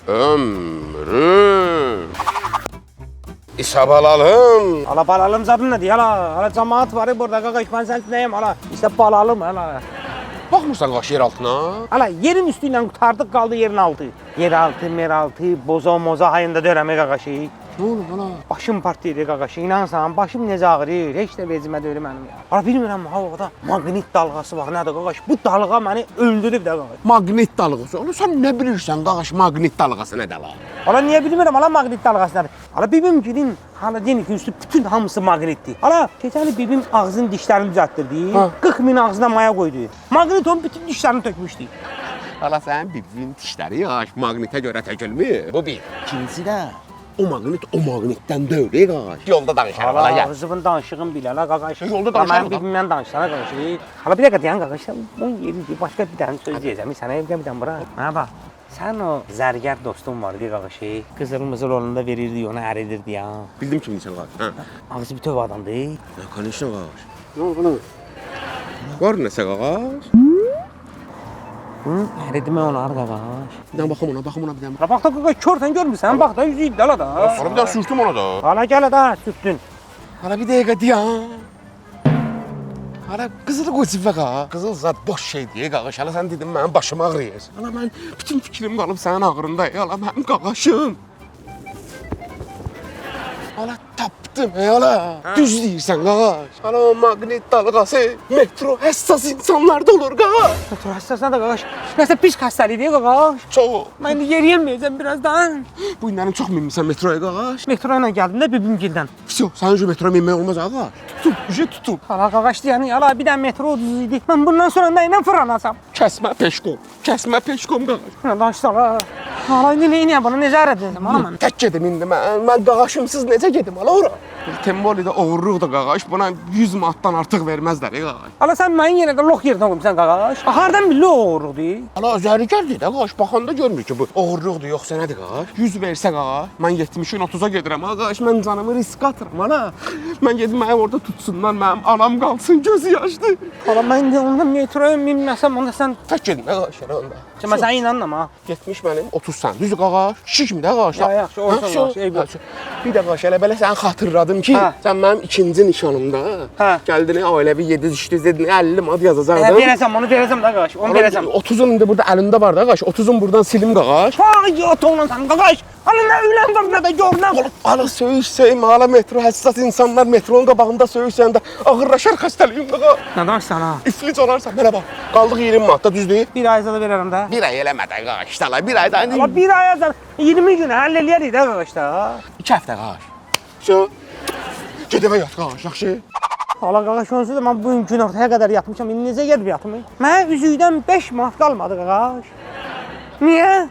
Ömrüm. İsa balalım. Hala balalım zaten ne diye hala. Hala cemaat var ya burada qaqaş ben sen neyim hala. İşte balalım hala. Baxmırsan qaş yer altına. Hala yerin üstü ilə qurtardıq qaldı yerin altı. Yeraltı, meraltı, boza moza hayında dörəmə qaqaşı. Ne olur hala? Başım partiydi qaqaşı. İnansan başım necə ağrıyır. Heç də vecimə deyil mənim ya. Hala bilmirəm havada maqnit dalğası var nədir qaqaş. Bu dalğa məni öldürüb də qaqaş. Maqnit dalğası. Onu sən nə bilirsən qaş maqnit dalğası nə dəla? Hala niyə bilmirəm hala maqnit dalğası nədir? Hala bibim gidin. Hala deyin ki üstü bütün hamısı maqnitdir. Hala keçən bibim ağzının dişlərini düzəltdirdi. 40 min ağzına maya qoydu. Maqnit onun bütün dişlərini tökmüşdü. Hala sən bibin dişləri yaş maqnitə görə tökülmür. Bu bir. İkincisi də o maqnitdən deyil qaş. Yolda danışarıq hala gəl. Ağzımın danışığım bilə la qaqaş. Yolda danışarıq. Mənim bibimdən danışsana qaqaş. Hala bir dəqiqə dayan qaqaş. Bu yeridir. Başqa bir dənə söz deyəcəm. Sənə evdə bir dənə bura. Mənə bax. Sən o zərgər dostun vardı qaqaş. Qızıl olanda verirdi, onu əridirdi ya. Bildim kimsən qaş. Hə. Ağzı bütöv adamdı. Nə konuşdun qaş? Nə oldu lan? Var nəsə qaş? Əridimə olar qaqaş. Bir dənə baxım ona bir dənə. Bax da qaqaş körsən görmürsən. Bax da üzü iddiala da. Sonra bir dənə sürtdüm ona da. Hala gələ də sürtdün. Hala bir dəqiqə dayan. Hala qızılı qoy cibə qaş. Qızıl zad boş şey deyə qaş. Hala sən dedin mənim başım ağrıyır. Hala mən bütün fikrim qalıb sənin ağrında. Hala mənim qaqaşım. Hala tapdım hala. Düz deyirsən qaş. Hala o maqnit dalğası metro həssas insanlarda olur qaş. Doktor həssasına da qaqaş. Nəsə pis xəstəlikdir qaqaş. Çox. Mən indi yeriyəməyəcəm birazdan. Bu günlərin çox minmisən metroya qaş. Metro ilə gəldim də bibimgildən. Всё, sənin üçün metroya minmək olmaz qaş. Tutub. Hala qaqaş deyəni, hala bir dənə metro ucuz idi. Mən bundan sonra nə ilə fırlanacam? Kəsmə peşkom qaş. Nə danışsan hala? Hala indi neyniyəm bunu, necə edəcəm hala mən? Tək gedim indi mən qaqaşımsız necə gedim hala ora? Tembolidə oğurluq da qaqaş, buna 100 manatdan artıq verməzlər qaqaş. Hala sən mənim yenə də lox yerinə qoymusan qaqaş. Hardan billi oğurluqdur? Hala zərgərdir də qaqaş, baxanda görmür ki bu oğurluqdur yoxsa nədir qaqaş? 100 versə qaqaş, mən 70-in 30-a gedirəm qaqaş, mən canımı riskə atıram hala. Mən gedim mənim orada tutsunlar, mənim anam qalsın gözü yaşlı. Hala mən indi onda metroya minməsəm onda sən... Tək gedim qaqaş onda. Mən sənə inanmam ha. 70 mənim, 30 sən. Düz qaqaş, 2 kimi də qaqaş. Yaxşı, olsun qaqaş, eyb yox. Bir də qaqaş, elə belə səni xatırladım ki, sən mənim ikinci nişanımda gəldin, ailəvi 7 düşdü, dedin 50 manat yazacaqdın. Verəcəm, onu verəcəm da qaqaş, onu verəcəm. 30'un indi burada əlində var da qaqaş, 30'un buradan silim qaqaş. Vay, yat oğlan sən qaqaş. Hala nə öylən var, nə də görünəm. Hala söyüş, hala metro həssas insanlar metronun qabağında söyüşsəndə ağırlaşar xəstəliyim qaqaş. Nə danışsan ha? İflic olarsan, mənə bax. Qaldıq 20 manatda, düzdür? Bir ayda da verərəm də. Bir ay eləmədə qaqaş, hala bir ayda. Ama bir aya 20 gün həll eləyərik də qaqaş da. 2 həftə qaqaş. Şu, gedəvə yat qaqaş, yaxşı? Hala qaqaş onsuz da mən bugün gün ortaya qədər yatmışam. İndi necə gedib yatım? Mənə üzükdən 5 manat qalmadı qaqaş. Niyə?